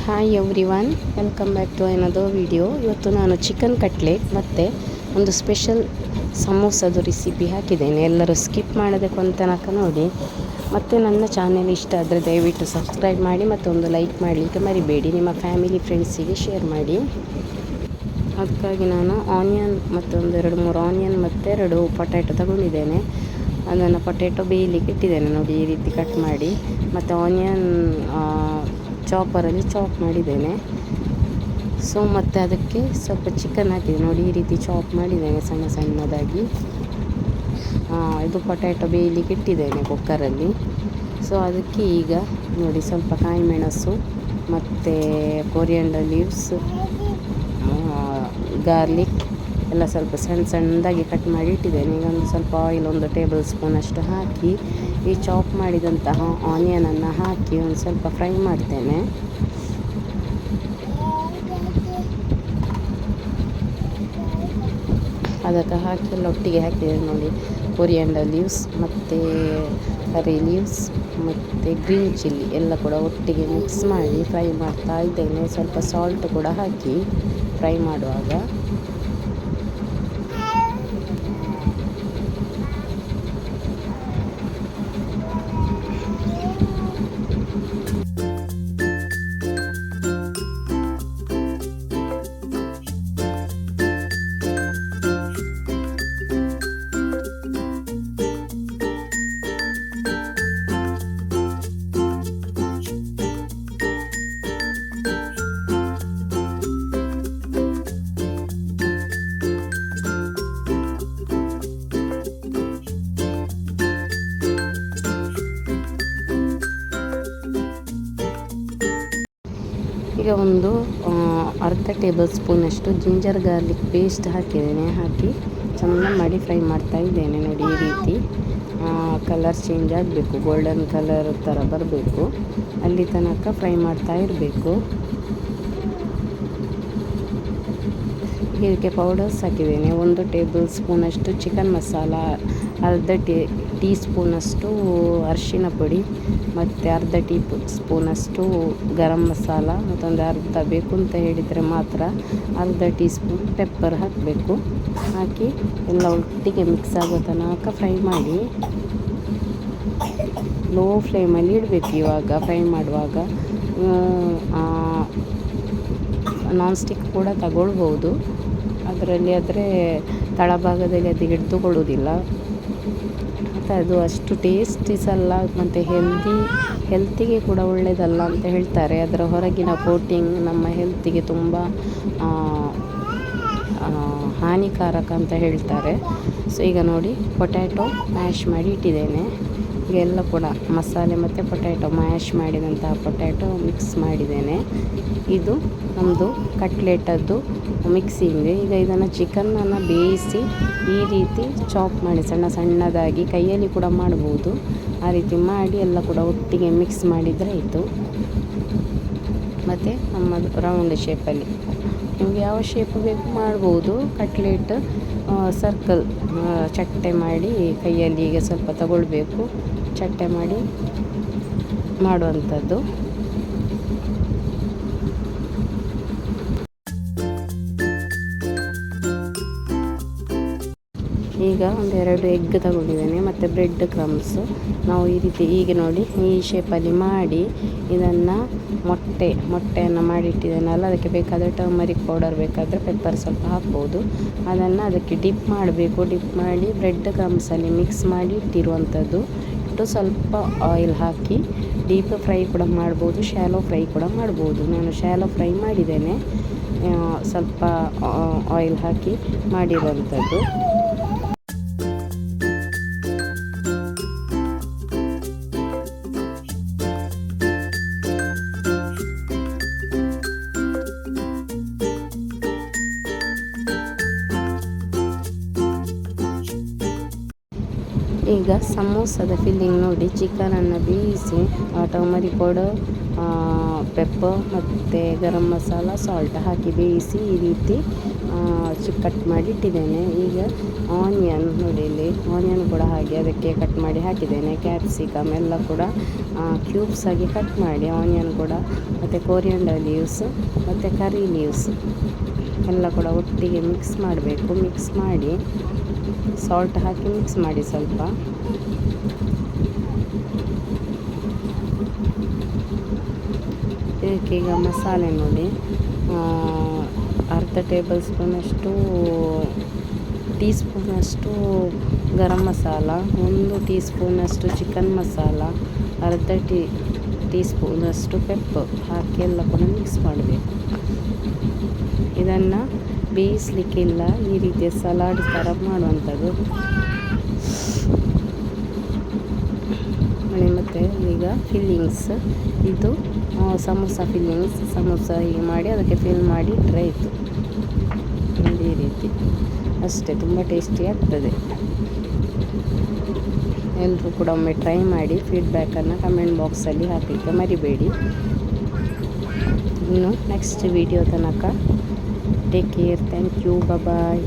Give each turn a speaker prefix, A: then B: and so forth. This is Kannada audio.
A: Hi everyone, welcome back to another video. ಇವತ್ತು ನಾನು ಚಿಕನ್ ಕಟ್ಲೆಟ್ ಮತ್ತು ಒಂದು ಸ್ಪೆಷಲ್ ಸಮೋಸದ ರೆಸಿಪಿ ಹಾಕಿದ್ದೇನೆ. ಎಲ್ಲರೂ ಸ್ಕಿಪ್ ಮಾಡದೆ ತನಕ ನೋಡಿ. ಮತ್ತು ನನ್ನ ಚಾನೆಲ್ ಇಷ್ಟ ಆದರೆ ದಯವಿಟ್ಟು ಸಬ್ಸ್ಕ್ರೈಬ್ ಮಾಡಿ ಮತ್ತು ಒಂದು ಲೈಕ್ ಮಾಡಲಿಕ್ಕೆ ಮರಿಬೇಡಿ. ನಿಮ್ಮ ಫ್ಯಾಮಿಲಿ ಫ್ರೆಂಡ್ಸಿಗೆ ಶೇರ್ ಮಾಡಿ. ಅದಕ್ಕಾಗಿ ನಾನು ಆನಿಯನ್ ಮತ್ತು ಒಂದು 2-3 ಆನಿಯನ್ ಮತ್ತು 2 ಪೊಟ್ಯಾಟೊ ತಗೊಂಡಿದ್ದೇನೆ. ಅದನ್ನು ಪೊಟ್ಯಾಟೊ ಬೇಯಲಿಕ್ಕೆ ಇಟ್ಟಿದ್ದೇನೆ ನೋಡಿ, ಈ ರೀತಿ ಕಟ್ ಮಾಡಿ. ಮತ್ತು ಆನಿಯನ್ ಚಾಪರಲ್ಲಿ ಚಾಪ್ ಮಾಡಿದ್ದೇನೆ. ಸೊ ಮತ್ತು ಅದಕ್ಕೆ ಸ್ವಲ್ಪ ಚಿಕನ್ ಹಾಕಿದೆ ನೋಡಿ, ಈ ರೀತಿ ಚಾಪ್ ಮಾಡಿದ್ದೇನೆ ಸಣ್ಣ ಸಣ್ಣದಾಗಿ. ಇದು ಪೊಟ್ಯಾಟೊ ಬೇಯಲಿಕ್ಕೆ ಇಟ್ಟಿದ್ದೇನೆ ಕುಕ್ಕರಲ್ಲಿ. ಸೊ ಅದಕ್ಕೆ ಈಗ ನೋಡಿ ಸ್ವಲ್ಪ ಕಾಯಿ ಮೆಣಸು ಮತ್ತು ಕೊರಿಯಂಡರ್ ಲೀವ್ಸ್, ಗಾರ್ಲಿಕ್ ಎಲ್ಲ ಸ್ವಲ್ಪ ಸಣ್ಣದಾಗಿ ಕಟ್ ಮಾಡಿ ಇಟ್ಟಿದ್ದೇನೆ. ಈಗ ಒಂದು ಸ್ವಲ್ಪ ಆಯಿಲ್ 1 ಟೇಬಲ್ ಸ್ಪೂನಷ್ಟು ಹಾಕಿ ಈ ಚಾಪ್ ಮಾಡಿದಂತಹ ಆನಿಯನನ್ನು ಹಾಕಿ ಒಂದು ಸ್ವಲ್ಪ ಫ್ರೈ ಮಾಡ್ತೇನೆ. ಅದಕ್ಕೆ ಹಾಕಿ ಎಲ್ಲ ಒಟ್ಟಿಗೆ ಹಾಕಿದ್ದೇನೆ ನೋಡಿ. ಕೊರಿಯಂಡರ್ ಲೀವ್ಸ್ ಮತ್ತು ಕರಿ ಲೀವ್ಸ್ ಮತ್ತು ಗ್ರೀನ್ ಚಿಲ್ಲಿ ಎಲ್ಲ ಕೂಡ ಒಟ್ಟಿಗೆ ಮಿಕ್ಸ್ ಮಾಡಿ ಫ್ರೈ ಮಾಡ್ತಾ ಇದ್ದೇನೆ. ಸ್ವಲ್ಪ ಸಾಲ್ಟ್ ಕೂಡ ಹಾಕಿ ಫ್ರೈ ಮಾಡುವಾಗ. ಈಗ ಒಂದು ಅರ್ಧ ಟೇಬಲ್ ಸ್ಪೂನಷ್ಟು ಜಿಂಜರ್ ಗಾರ್ಲಿಕ್ ಪೇಸ್ಟ್ ಹಾಕಿದ್ದೇನೆ. ಹಾಕಿ ಚೆನ್ನಾಗಿ ಮಾಡಿ ಫ್ರೈ ಮಾಡ್ತಾ ಇದ್ದೇನೆ ನೋಡಿ. ಈ ರೀತಿ ಕಲರ್ ಚೇಂಜ್ ಆಗಬೇಕು, ಗೋಲ್ಡನ್ ಕಲರ್ ಥರ ಬರಬೇಕು, ಅಲ್ಲಿ ತನಕ ಫ್ರೈ ಮಾಡ್ತಾ ಇರಬೇಕು. ಇದಕ್ಕೆ ಪೌಡರ್ಸ್ ಹಾಕಿದ್ದೇನೆ. 1 ಟೇಬಲ್ ಸ್ಪೂನಷ್ಟು ಚಿಕನ್ ಮಸಾಲ, ಅರ್ಧ ಟೀ ಸ್ಪೂನಷ್ಟು ಅರಿಶಿನ ಪುಡಿ ಮತ್ತು ಅರ್ಧ ಟೀ ಸ್ಪೂನಷ್ಟು ಗರಂ ಮಸಾಲ, ಮತ್ತೊಂದು ಅರ್ಧ ಬೇಕು ಅಂತ ಹೇಳಿದರೆ ಮಾತ್ರ ಅರ್ಧ ಟೀ ಸ್ಪೂನ್ ಪೆಪ್ಪರ್ ಹಾಕಬೇಕು. ಹಾಕಿ ಎಲ್ಲ ಒಟ್ಟಿಗೆ ಮಿಕ್ಸ್ ಆಗೋ ತನಕ ಫ್ರೈ ಮಾಡಿ. ಲೋ ಫ್ಲೇಮಲ್ಲಿ ಇಡಬೇಕು ಇವಾಗ ಫ್ರೈ ಮಾಡುವಾಗ. ನಾನ್ ಸ್ಟಿಕ್ ಕೂಡ ತಗೊಳ್ಬೋದು ಅದರಲ್ಲಿ, ಆದರೆ ತಳಭಾಗದಲ್ಲಿ ಅದು ಹಿಡಿದುಕೊಳ್ಳೋದಿಲ್ಲ ಮತ್ತು ಅದು ಅಷ್ಟು ಟೇಸ್ಟಿಸಲ್ಲ ಮತ್ತು ಹೆಲ್ತಿಗೆ ಕೂಡ ಒಳ್ಳೆಯದಲ್ಲ ಅಂತ ಹೇಳ್ತಾರೆ. ಅದರ ಹೊರಗಿನ ಕೋಟಿಂಗ್ ನಮ್ಮ ಹೆಲ್ತಿಗೆ ತುಂಬ ಹಾನಿಕಾರಕ ಅಂತ ಹೇಳ್ತಾರೆ. ಸೊ ಈಗ ನೋಡಿ ಪೊಟ್ಯಾಟೊ ಮ್ಯಾಶ್ ಮಾಡಿ ಇಟ್ಟಿದ್ದೇನೆ. ಈಗ ಎಲ್ಲ ಕೂಡ ಮಸಾಲೆ ಮತ್ತು ಪೊಟ್ಯಾಟೊ ಮ್ಯಾಶ್ ಮಾಡಿದಂತಹ ಪೊಟ್ಯಾಟೊ ಮಿಕ್ಸ್ ಮಾಡಿದ್ದೇನೆ. ಇದು ನಮ್ಮದು ಕಟ್ಲೆಟದ್ದು ಮಿಕ್ಸಿಂಗ್. ಈಗ ಇದನ್ನು ಚಿಕನನ್ನು ಬೇಯಿಸಿ ಈ ರೀತಿ ಚಾಪ್ ಮಾಡಿ ಸಣ್ಣದಾಗಿ, ಕೈಯಲ್ಲಿ ಕೂಡ ಮಾಡ್ಬೋದು. ಆ ರೀತಿ ಮಾಡಿ ಎಲ್ಲ ಕೂಡ ಒಟ್ಟಿಗೆ ಮಿಕ್ಸ್ ಮಾಡಿದರೆ ಆಯಿತು. ಮತ್ತು ನಮ್ಮದು ರೌಂಡ್ ಶೇಪಲ್ಲಿ ನಿಮಗೆ ಯಾವ ಶೇಪ್ ಬೇಕು ಮಾಡ್ಬೋದು. ಕಟ್ಲೆಟ್ ಸರ್ಕಲ್ ಚಟ್ಟೆ ಮಾಡಿ ಕೈಯಲ್ಲಿ ಈಗ ಸ್ವಲ್ಪ ತಗೊಳ್ಬೇಕು, ಚಟ್ಟೆ ಮಾಡಿ ಮಾಡುವಂಥದ್ದು. ಈಗ 1-2 ಎಗ್ ತಗೊಂಡಿದ್ದೇನೆ ಮತ್ತು ಬ್ರೆಡ್ ಕ್ರಮ್ಸ್. ನಾವು ಈ ರೀತಿ ಈಗ ನೋಡಿ ಈ ಶೇಪಲ್ಲಿ ಮಾಡಿ ಇದನ್ನು ಮೊಟ್ಟೆಯನ್ನು ಮಾಡಿಟ್ಟಿದ್ದೇನಲ್ಲ, ಅದಕ್ಕೆ ಬೇಕಾದರೆ ಟರ್ಮರಿಕ್ ಪೌಡರ್, ಬೇಕಾದರೆ ಪೆಪ್ಪರ್ ಸ್ವಲ್ಪ ಹಾಕ್ಬೋದು. ಅದನ್ನು ಅದಕ್ಕೆ ಡಿಪ್ ಮಾಡಬೇಕು. ಡಿಪ್ ಮಾಡಿ ಬ್ರೆಡ್ ಕ್ರಮ್ಸಲ್ಲಿ ಮಿಕ್ಸ್ ಮಾಡಿ ಇಟ್ಟಿರುವಂಥದ್ದು. ಇಟ್ಟು ಸ್ವಲ್ಪ ಆಯಿಲ್ ಹಾಕಿ ಡೀಪ್ ಫ್ರೈ ಕೂಡ ಮಾಡ್ಬೋದು, ಶಾಲೋ ಫ್ರೈ ಕೂಡ ಮಾಡ್ಬೋದು. ನಾನು ಶಾಲೋ ಫ್ರೈ ಮಾಡಿದ್ದೇನೆ, ಸ್ವಲ್ಪ ಆಯಿಲ್ ಹಾಕಿ ಮಾಡಿರುವಂಥದ್ದು. ಈಗ ಈಗ ಸಮೋಸದ ಫಿಲ್ಲಿಂಗ್ ನೋಡಿ, ಚಿಕನನ್ನು ಬೇಯಿಸಿ ಟರ್ಮರಿಕ್ ಪೌಡರ್, ಪೆಪ್ಪರ್ ಮತ್ತು ಗರಂ ಮಸಾಲ, ಸಾಲ್ಟ್ ಹಾಕಿ ಬೇಯಿಸಿ ಈ ರೀತಿ ಕಟ್ ಮಾಡಿ ಇಟ್ಟಿದ್ದೇನೆ. ಈಗ ಆನಿಯನ್ ನೋಡಿ, ಇಲ್ಲಿ ಆನಿಯನ್ ಕೂಡ ಹಾಗೆ ಅದಕ್ಕೆ ಕಟ್ ಮಾಡಿ ಹಾಕಿದ್ದೇನೆ. ಕ್ಯಾಪ್ಸಿಕಮ್ ಎಲ್ಲ ಕೂಡ ಕ್ಯೂಬ್ಸ್ ಆಗಿ ಕಟ್ ಮಾಡಿ, ಆನಿಯನ್ ಕೂಡ, ಮತ್ತು ಕೊರಿಯಂಡರ್ ಲೀವ್ಸ್ ಮತ್ತು ಕರಿ ಲೀವ್ಸ್ ಎಲ್ಲ ಕೂಡ ಒಟ್ಟಿಗೆ ಮಿಕ್ಸ್ ಮಾಡಬೇಕು. ಮಿಕ್ಸ್ ಮಾಡಿ ಸಾಲ್ಟ್ ಹಾಕಿ ಮಿಕ್ಸ್ ಮಾಡಿ ಸ್ವಲ್ಪ. ಇದಕ್ಕೀಗ ಮಸಾಲೆ ನೋಡಿ, ಅರ್ಧ ಟೇಬಲ್ ಸ್ಪೂನಷ್ಟು ಟೀ ಸ್ಪೂನಷ್ಟು ಗರಂ ಮಸಾಲ, 1 ಟೀ ಸ್ಪೂನಷ್ಟು ಚಿಕನ್ ಮಸಾಲ, ಅರ್ಧ ಟೀ ಸ್ಪೂನಷ್ಟು ಪೆಪ್ಪರ್ ಹಾಕಿ ಎಲ್ಲ ಕೂಡ ಮಿಕ್ಸ್ ಮಾಡಬೇಕು. ಇದನ್ನು ಬೇಯಿಸಲಿಕ್ಕಿಲ್ಲ, ಈ ರೀತಿಯ ಸಲಾಡ್ ಥರ ಮಾಡುವಂಥದ್ದು. ಮತ್ತು ಈಗ ಫಿಲ್ಲಿಂಗ್ಸ್, ಇದು ಸಮೋಸ ಫಿಲ್ಲಿಂಗ್ಸ್. ಸಮೋಸ ಹೀಗೆ ಮಾಡಿ ಅದಕ್ಕೆ ಫಿಲ್ ಮಾಡಿ ಇಟ್ಟರೆ ಆಯಿತು. ಈ ರೀತಿ ಅಷ್ಟೇ, ತುಂಬ ಟೇಸ್ಟಿ ಆಗ್ತದೆ. ಎಲ್ಲರೂ ಕೂಡ ಒಮ್ಮೆ ಟ್ರೈ ಮಾಡಿ, ಫೀಡ್ಬ್ಯಾಕನ್ನು ಕಮೆಂಟ್ ಬಾಕ್ಸಲ್ಲಿ ಹಾಕಲಿಕ್ಕೆ ಮರಿಬೇಡಿ. ಇನ್ನು ನೆಕ್ಸ್ಟ್ ವಿಡಿಯೋ ತನಕ take care, thank you, bye.